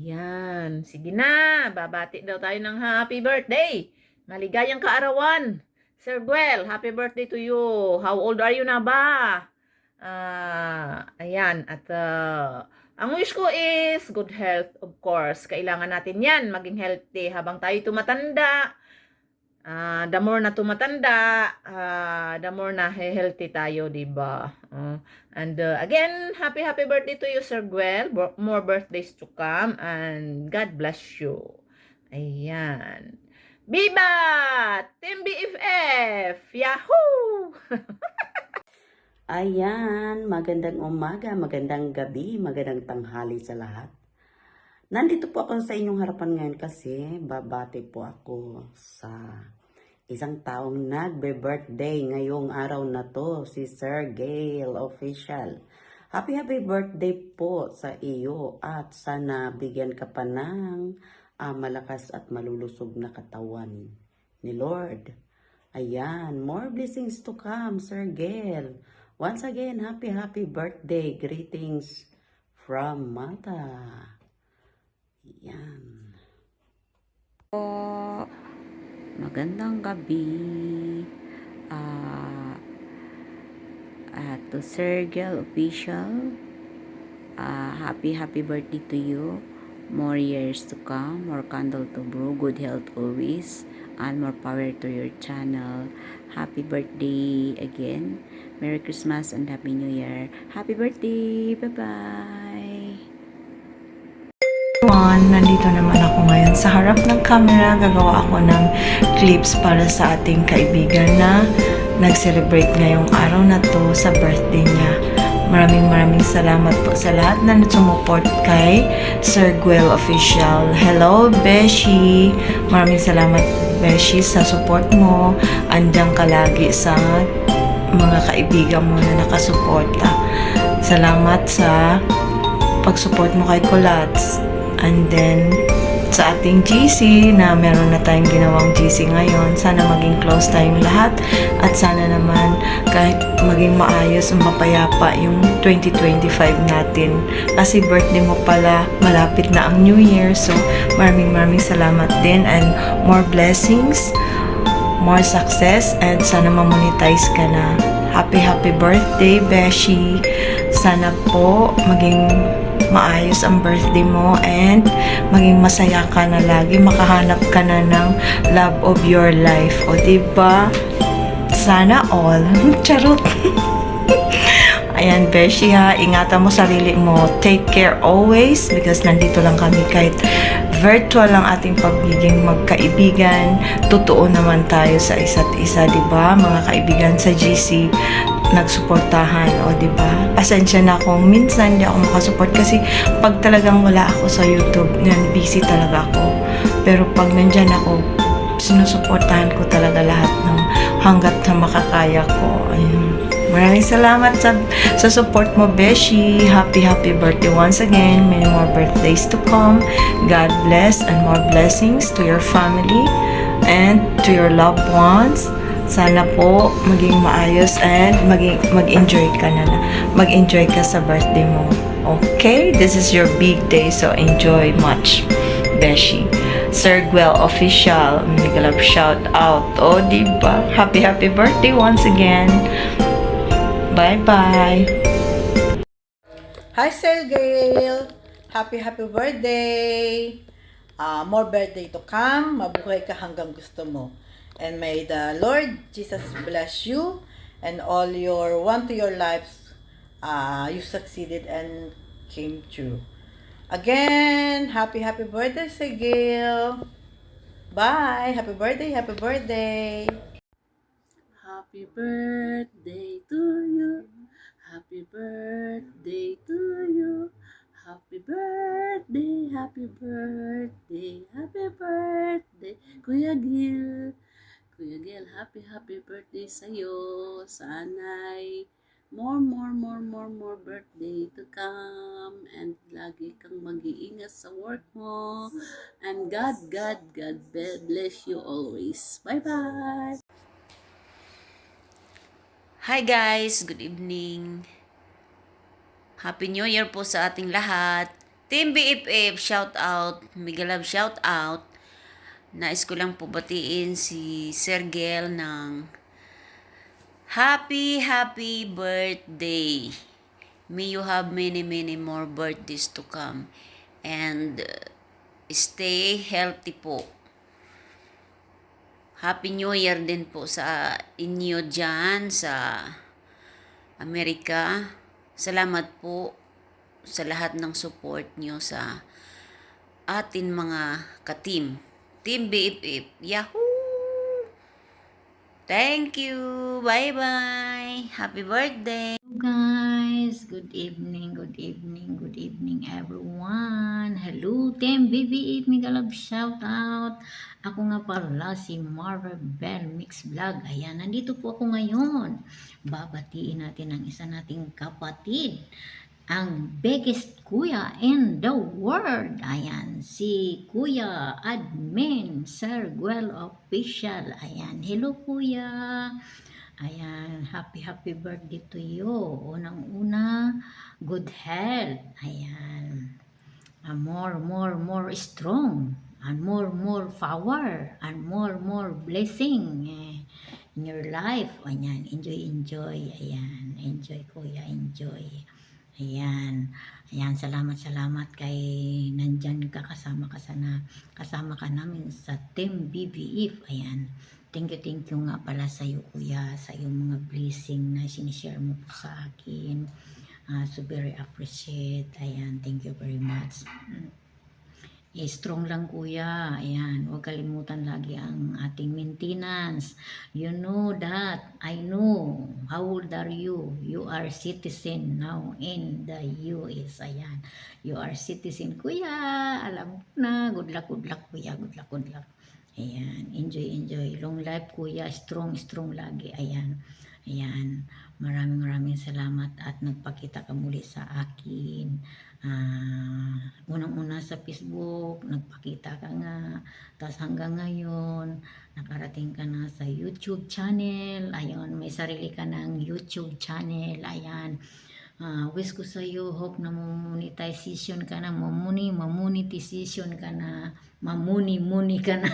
Yan. Sige na. Babati daw tayo ng happy birthday. Maligayang kaarawan. Sir Guel, happy birthday to you. How old are you na ba? Ayan. At ang wish ko is good health, of course. Kailangan natin yan, maging healthy habang tayo tumatanda. The more na tumatanda, the more na healthy tayo, diba? And again, happy birthday to you, Sir Guel. More birthdays to come and God bless you. Ayan. Viva! Team BFF! Yahoo! Ayan, magandang umaga, magandang gabi, magandang tanghali sa lahat. Nandito po ako sa inyong harapan ngayon kasi babati po ako sa isang taong nagbe-birthday ngayong araw na to, si Sir Gail Official. Happy birthday po sa iyo at sana bigyan ka pa ng malakas at malulusog na katawan ni Lord. Ayan, more blessings to come, Sir Gail. Once again, happy birthday. Greetings from Malta. Ayan. Magandang gabi. To Sir Gail Official, happy birthday to you. More years to come, more candle to brew, good health always, and more power to your channel. Happy birthday again. Merry Christmas and Happy New Year. Happy birthday. Bye-bye. Nandito naman ako ngayon sa harap ng camera. Gagawa ako ng clips para sa ating kaibigan na nag-celebrate ngayong araw na to sa birthday niya. Maraming salamat po sa lahat na sumuport kay Sir Guel Official. Hello, Beshi! Maraming salamat, Beshi, sa support mo. Andiyan ka lagi sa mga kaibigan mo na nakasuporta. Salamat sa pag-support mo kay Colats. And then, sa ating GC na meron na tayong ginawang GC ngayon, sana maging close tayong lahat at sana naman kahit maging maayos o mapayapa yung 2025 natin. Kasi birthday mo pala, malapit na ang New Year. So, maraming salamat din and more blessings, more success, and sana ma-monetize ka na. Happy birthday, Beshi! Sana po maging maayos ang birthday mo and maging masaya ka na lagi, makahanap ka na ng love of your life. O diba? Sana all. Charot. Ayan, Beshi ha, ingatan mo sarili mo. Take care always because nandito lang kami kahit virtual lang ating pagiging magkaibigan. Totoo naman tayo sa isa't isa, diba? Mga kaibigan sa GC, nagsuportahan, o diba? Pasensya na kung minsan hindi ako makasupport kasi pag talagang wala ako sa YouTube, busy talaga ako. Pero pag nandyan ako, sinusuportahan ko talaga lahat ng hanggat na makakaya ko. Ayun. Maraming salamat sa support mo, Beshi. Happy birthday once again. Many more birthdays to come. God bless and more blessings to your family and to your loved ones. Sana po maging maayos and mag-enjoy ka mag-enjoy ka sa birthday mo. Okay? This is your big day, so enjoy much, Beshi. Sir Guel Official, mega love shout out. O, diba? Happy birthday once again. Bye-bye. Hi, Sir Gail! Happy birthday! More birthday to come. Mabuhay ka hanggang gusto mo. And may the Lord Jesus bless you and all your want to your lives. You succeeded and came true. Again, happy birthday, Sir Gail! Bye! Happy birthday! Happy birthday to you. Happy birthday to you. Happy birthday, happy birthday, Kuya Gil. Kuya Gil, happy birthday sa'yo. Sana'y more birthday to come and lagi kang mag-iingat sa work mo. And God bless you always. Bye-bye. Hi guys, good evening. Happy New Year po sa ating lahat. Team BFF, shout out. Migalab, shout out. Nais ko lang po batiin si Sergel ng happy birthday. May you have many more birthdays to come. And stay healthy po. Happy New Year din po sa inyo dyan sa Amerika. Salamat po sa lahat ng support nyo sa atin mga ka-team. Team BFF. Yahoo! Thank you. Bye-bye. Happy birthday. Guys, good evening everyone. Hello, Team BBE, mega love shout out. Ako nga pala si Marvel Mix Vlog. Ayan, nandito po ako ngayon. Babatiin natin ang isa nating kapatid, ang biggest kuya in the world. Ayan, si Kuya Admin Sir Guel Official. Ayan, hello Kuya. Ayan, happy birthday to you. Unang-una, good health. Ayan, more strong, and more power, and more blessing in your life. Ayan, enjoy. Ayan, enjoy kuya, enjoy. Ayan, salamat kay nandyan ka, kasama ka namin sa Team BBF. Ayan, thank you nga pala sa iyo kuya, sa iyong mga blessing na sinishare mo po sa akin. So very appreciate. Ayan, thank you very much. Strong lang kuya. Ayan, huwag kalimutan lagi ang ating maintenance. You know that. I know. How old are you? You are citizen now in the US. Ayan, you are citizen kuya. Alam ko na. Good luck kuya. Good luck. Ayan, enjoy. Long life kuya. Strong lagi. Ayan, maraming salamat at nagpakita ka muli sa akin. Unang-una sa Facebook, nagpakita ka nga, tapos hanggang ngayon, nakarating ka na sa YouTube channel. Ayun, may sarili ka ng YouTube channel. Ayan, wish ko sa iyo, hope na monetization ka na, mamonetization ka na, mamuni ka na.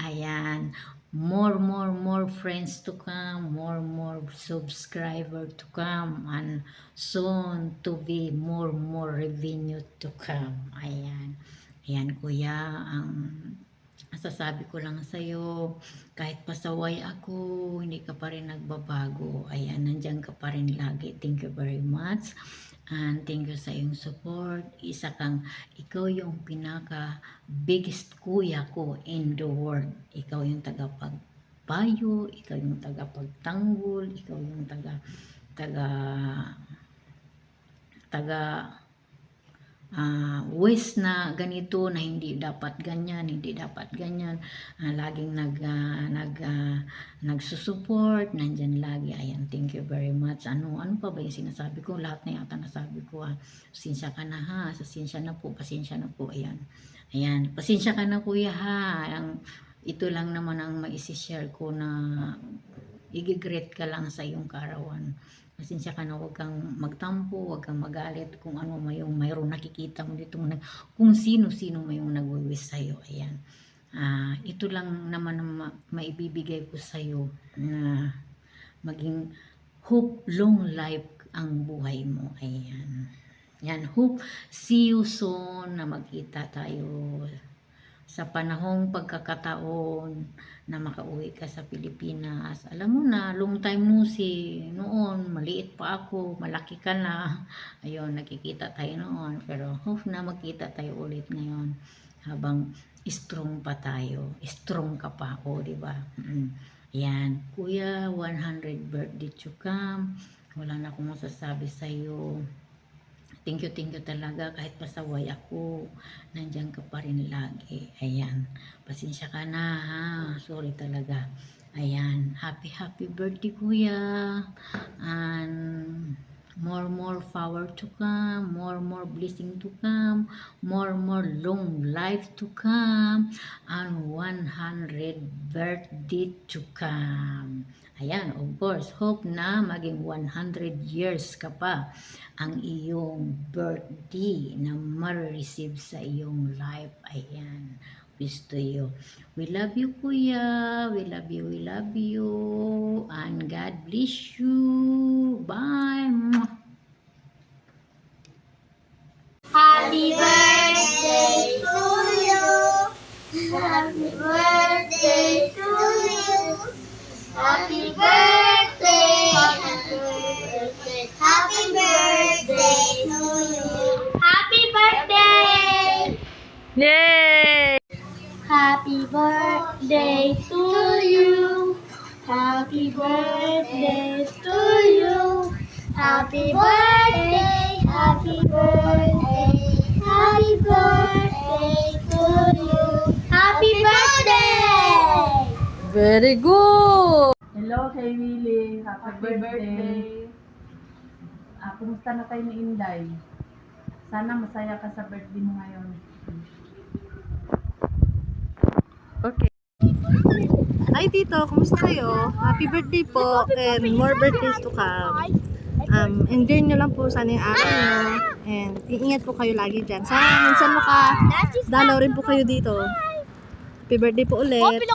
Ayan, more friends to come, more subscriber to come, and soon to be more revenue to come. Ayan kuya, ang masasabi ko lang sa'yo, kahit pasaway ako, hindi ka pa rin nagbabago. Ayan, nandiyan ka pa rin lagi. Thank you very much. And thank you sa iyong support. Ikaw yung pinaka biggest kuya ko in the world. Ikaw yung tagapagpayo, ikaw yung tagapagtanggol, ikaw yung taga wish na ganito, na hindi dapat ganyan, laging nagsusupport, nandyan lagi. Ayan, thank you very much. Ano pa ba yung sinasabi ko? Lahat na yata nasabi ko. Pasensya ka na ha, pasensya na po. Ayan, pasensya ka na kuya ha. Ito lang naman ang maisishare ko, na i-greet ka lang sa iyong karawan. Pasensya ka na, huwag kang magtampo, huwag kang magalit kung ano mayroong nakikita mo dito, kung sino mayong nagwiwis sa'yo. Ayan, ito lang naman ang maibibigay ko sa'yo, na maging hope, long life ang buhay mo. Ayan, hope, see you soon, na magkita tayo sa panahong pagkakataon na makauwi ka sa Pilipinas. Alam mo na, long time no see. Noon, maliit pa ako, malaki ka na. Ayun, nakikita tayo noon. Pero hope na magkita tayo ulit ngayon, habang strong pa tayo. Strong ka pa, diba? Ayan, kuya, 100 birthday to come. Wala na akong masasabi sa'yo. Thank you talaga, kahit pasaway ako, nandiyan ka pa rin lagi. Ayan, pasensya ka na ha, sorry talaga. Ayan, happy birthday kuya, and more power to come, more blessing to come, more long life to come, and 100 birthday to come. Ayan, of course, hope na maging 100 years ka pa ang iyong birthday na ma-receive sa iyong life. Ayan, wish to you. We love you, Kuya. We love you, we love you. And God bless you. Bye. Mwah. Happy birthday to you. Happy birthday to you. Happy birthday. Happy birthday. Happy birthday to you. Happy birthday. Yay! Happy birthday to you. Happy birthday to you. Happy birthday. Happy birthday. Happy birthday to you. Happy birthday. Very good! Hello kay Willie. Happy birthday. Kumusta na kayo ni Inday? Sana masaya ka sa birthday mo ngayon. Okay. Hi Tito, kumusta kayo? Happy birthday po and more birthdays to come. Enjoy nyo lang po sana yung araw nyo and iingat po kayo lagi dyan. Sana minsan makadalaw rin po kayo dito. Happy birthday po ulit.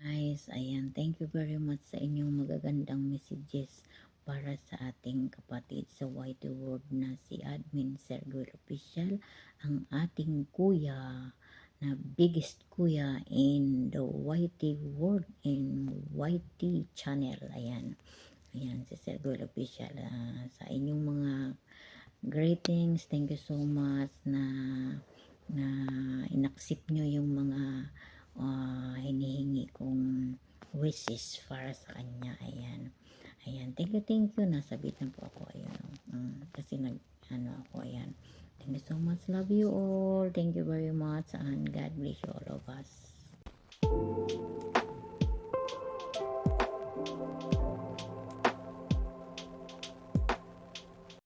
Guys, ayan, thank you very much sa inyong magagandang messages para sa ating kapatid sa YT World na si Admin Sergio Official, ang ating kuya na biggest kuya in the YT World in YT channel. Ayan, ayan si Sergio Official. Sa inyong mga greetings, thank you so much na inaccept nyo yung mga hinihingi kong wishes para sa kanya. Ayan, ayan, thank you, nasabitan po ako. Ayan, kasi ako, ayan, thank you so much, love you all, thank you very much, and God bless you all of us.